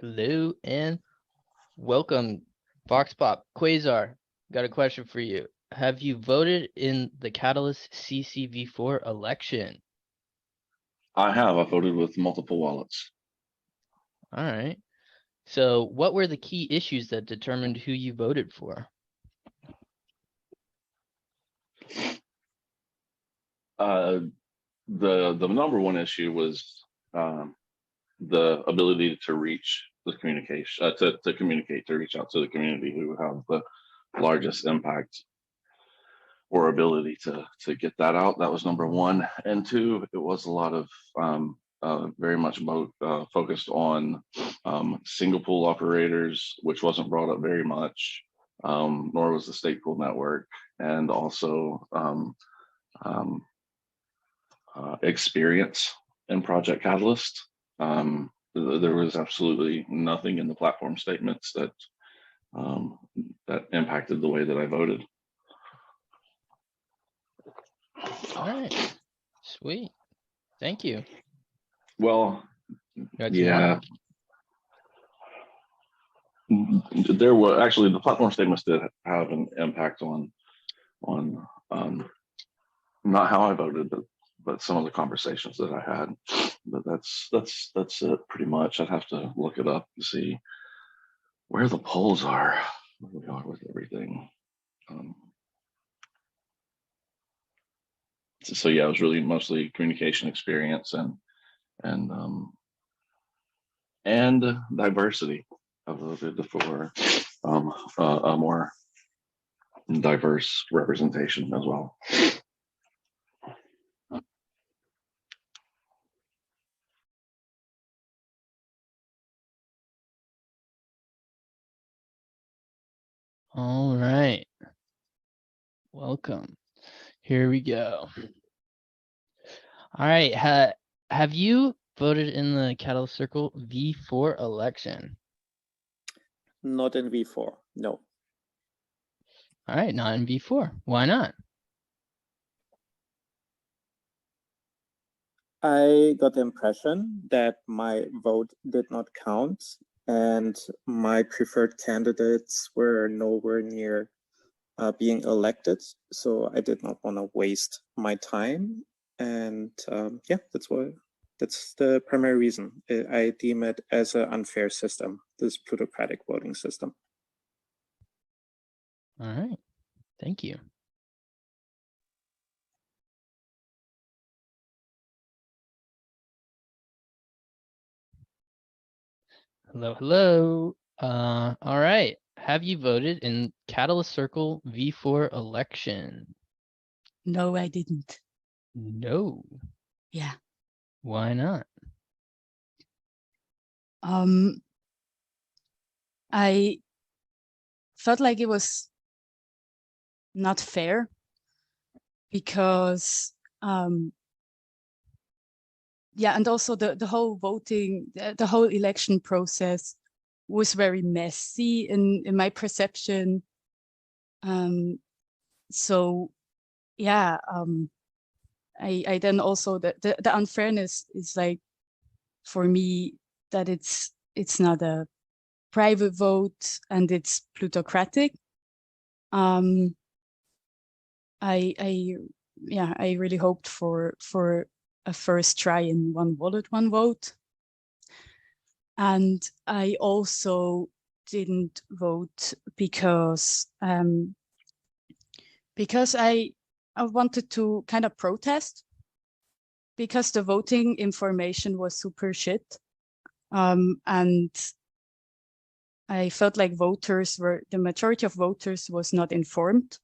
Hello and welcome, Vox-Pop. Quasar, got a question for you. Have you voted in the Catalyst CCv4 election? I have. I voted with multiple wallets. All right. So what were the key issues that determined who you voted for? The number one issue was the ability to reach the communication, to communicate, to reach out to the community who have the largest impact or ability to get that out. That was number one. And two, it was a lot of very much focused on single pool operators, which wasn't brought up very much, nor was the state pool network, and also experience in Project Catalyst. There was absolutely nothing in the platform statements that that impacted the way that I voted. All right. Sweet. Thank you. Well, yeah. There were actually the platform statements did have an impact on not how I voted, but some of the conversations that I had. But that's it pretty much. I'd have to look it up to see where the polls are, where we are with everything. So yeah, it was really mostly communication experience and diversity. I voted for a more diverse representation as well. All right. Welcome. Here we go. All right. Have you voted in the Catalyst Circle V4 election? Not in V4, no. All right, not in V4. Why not? I got the impression that my vote did not count and my preferred candidates were nowhere near being elected. So I did not want to waste my time. And yeah, that's the primary reason. I deem it as an unfair system, this plutocratic voting system. All right, thank you. Hello. All right. Have you voted in Catalyst Circle V4 election? No, I didn't. No. Yeah. Why not? I felt like it was not fair because yeah, and also the whole voting, the whole election process was very messy in my perception. So yeah, I then also the unfairness is like, for me, that it's not a private vote and it's plutocratic. I really hoped for a first try in one wallet, one vote. And I also didn't vote because I wanted to kind of protest, because the voting information was super shit. And I felt like the majority of voters was not informed.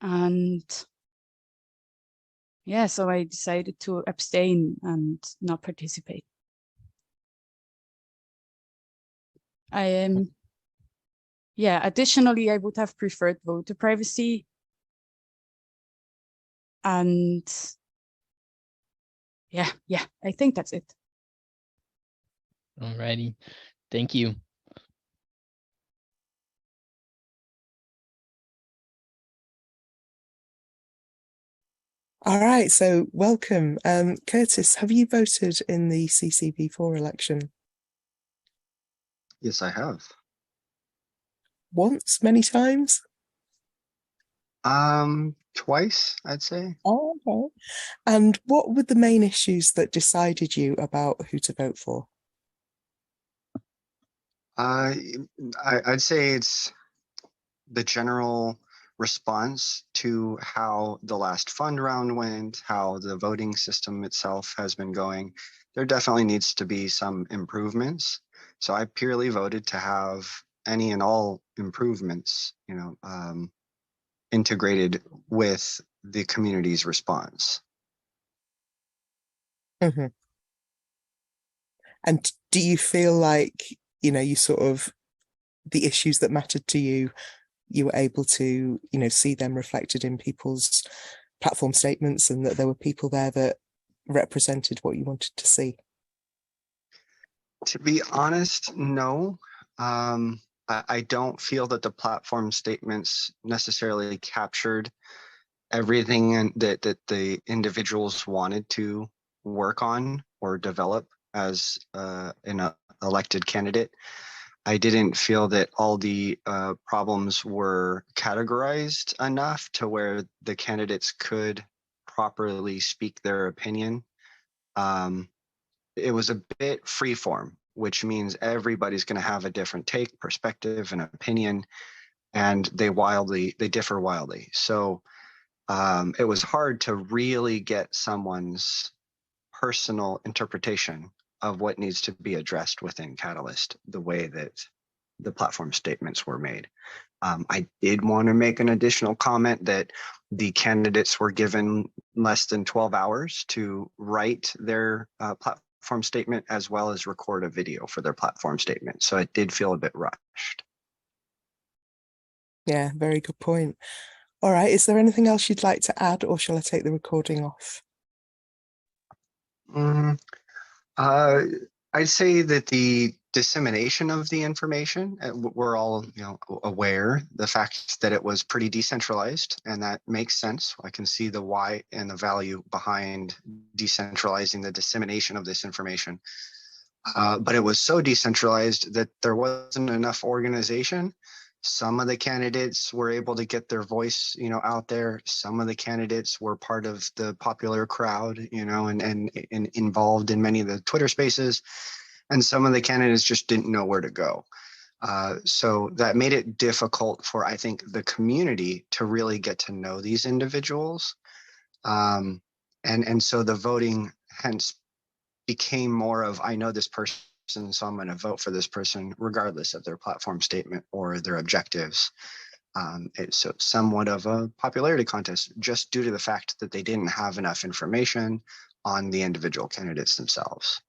And yeah, so I decided to abstain and not participate. Additionally, I would have preferred voter privacy. And yeah, I think that's it. Alrighty, thank you. All right, so welcome. Curtis, have you voted in the CCv4 election? Yes, I have. Once, many times? Twice, I'd say. Oh, okay. And what were the main issues that decided you about who to vote for? I'd say it's the general response to how the last fund round went, how the voting system itself has been going. There definitely needs to be some improvements. So I purely voted to have any and all improvements, integrated with the community's response. Mm-hmm. And do you feel like, you sort of, the issues that mattered to you, you were able to, see them reflected in people's platform statements, and that there were people there that represented what you wanted to see? To be honest, no. I don't feel that the platform statements necessarily captured everything that the individuals wanted to work on or develop as an elected candidate. I didn't feel that all the problems were categorized enough to where the candidates could properly speak their opinion. It was a bit freeform, which means everybody's going to have a different take, perspective, and opinion, and they differ wildly. So it was hard to really get someone's personal interpretation of what needs to be addressed within Catalyst the way that the platform statements were made. I did want to make an additional comment that the candidates were given less than 12 hours to write their platform statement, as well as record a video for their platform statement. So it did feel a bit rushed. Yeah, very good point. All right, is there anything else you'd like to add, or shall I take the recording off? I'd say that the dissemination of the information, we're all aware the fact that it was pretty decentralized, and that makes sense. I can see the why and the value behind decentralizing the dissemination of this information. But it was so decentralized that there wasn't enough organization. Some of the candidates were able to get their voice, out there. Some of the candidates were part of the popular crowd, and involved in many of the Twitter spaces. And some of the candidates just didn't know where to go. So that made it difficult for, I think, the community to really get to know these individuals. And so the voting hence became more of, I know this person, so I'm going to vote for this person regardless of their platform statement or their objectives. It's somewhat of a popularity contest, just due to the fact that they didn't have enough information on the individual candidates themselves.